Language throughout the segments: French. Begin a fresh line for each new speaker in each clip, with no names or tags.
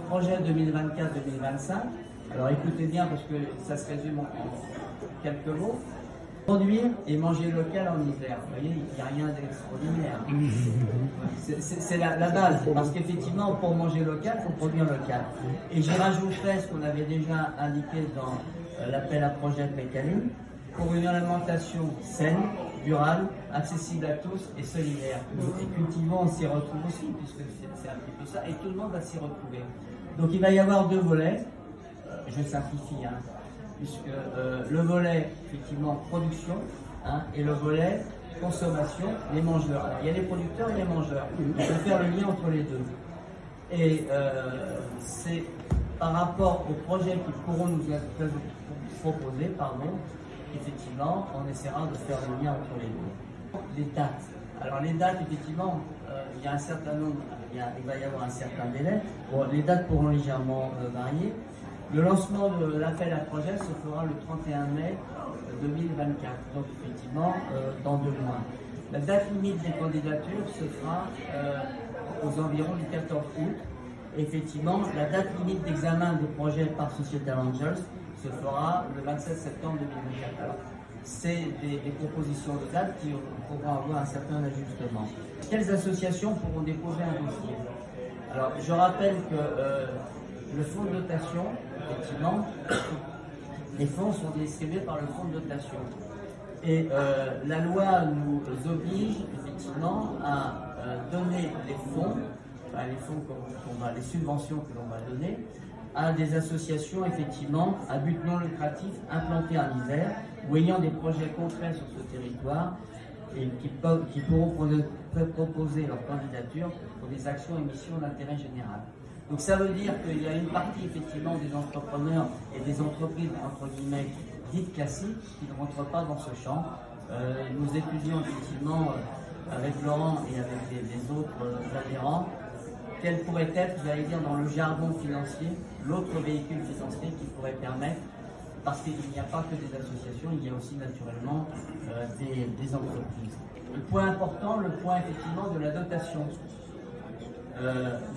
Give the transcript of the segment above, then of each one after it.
Projet 2024-2025, alors écoutez bien parce que ça se résume en quelques mots. Produire et manger local en hiver. Vous voyez, il n'y a rien d'extraordinaire. C'est la base, parce qu'effectivement, pour manger local, il faut produire local. Et j'y rajouterai ce qu'on avait déjà indiqué dans l'appel à projet Pécaline, pour une alimentation saine, durable, accessible à tous et solidaire. Et cultivant, on s'y retrouve aussi, puisque c'est un petit peu ça, et tout le monde va s'y retrouver. Donc il va y avoir deux volets, je simplifie, puisque le volet effectivement production et le volet consommation, les mangeurs. Alors, il y a les producteurs et les mangeurs. Il faut faire le lien entre les deux. Et c'est par rapport aux projets qu'ils pourront nous proposer, effectivement, on essaiera de faire le lien entre les deux. Les dates. Alors les dates, effectivement, il y a un certain nombre, il va y avoir un certain délai. Bon, les dates pourront légèrement varier. Le lancement de l'appel à projet se fera le 31 mai 2024, donc effectivement dans 2 mois. La date limite des candidatures se fera aux environs du 14 août. Effectivement, la date limite d'examen des projets par Societal Angels se fera le 27 septembre 2024. Alors, c'est des propositions de date qui pourront avoir un certain ajustement. Quelles associations pourront déposer un dossier? Alors, je rappelle que le fonds de dotation, effectivement, les fonds sont distribués par le fonds de dotation. Et la loi nous oblige, effectivement, à donner les fonds, les subventions que l'on va donner, à des associations, effectivement, à but non lucratif implantées en Isère ou ayant des projets concrets sur ce territoire et qui pourront proposer leur candidature pour des actions et missions d'intérêt général. Donc ça veut dire qu'il y a une partie effectivement des entrepreneurs et des entreprises entre guillemets dites classiques qui ne rentrent pas dans ce champ. Nous étudions effectivement avec Laurent et avec les autres adhérents quel pourrait être, vous allez dire dans le jargon financier, l'autre véhicule financier qui pourrait permettre, parce qu'il n'y a pas que des associations, il y a aussi naturellement des entreprises. Le point important, le point effectivement de la dotation.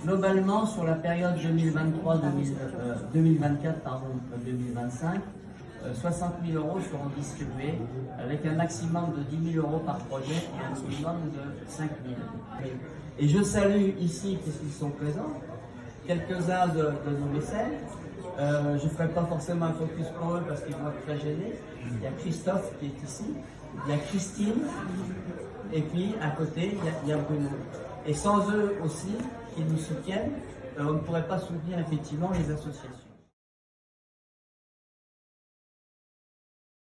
Globalement, sur la période 2024-2025, 60 000 € seront distribués avec un maximum de 10 000 € par projet et un minimum de 5 000. Et je salue ici, puisqu'ils sont présents, quelques-uns de nos mécènes. Je ne ferai pas forcément un focus pour eux parce qu'ils vont être très gênés. Il y a Christophe qui est ici, il y a Christine, et puis à côté, il y a Bruno. Et sans eux aussi, qui nous soutiennent, on ne pourrait pas soutenir effectivement les associations.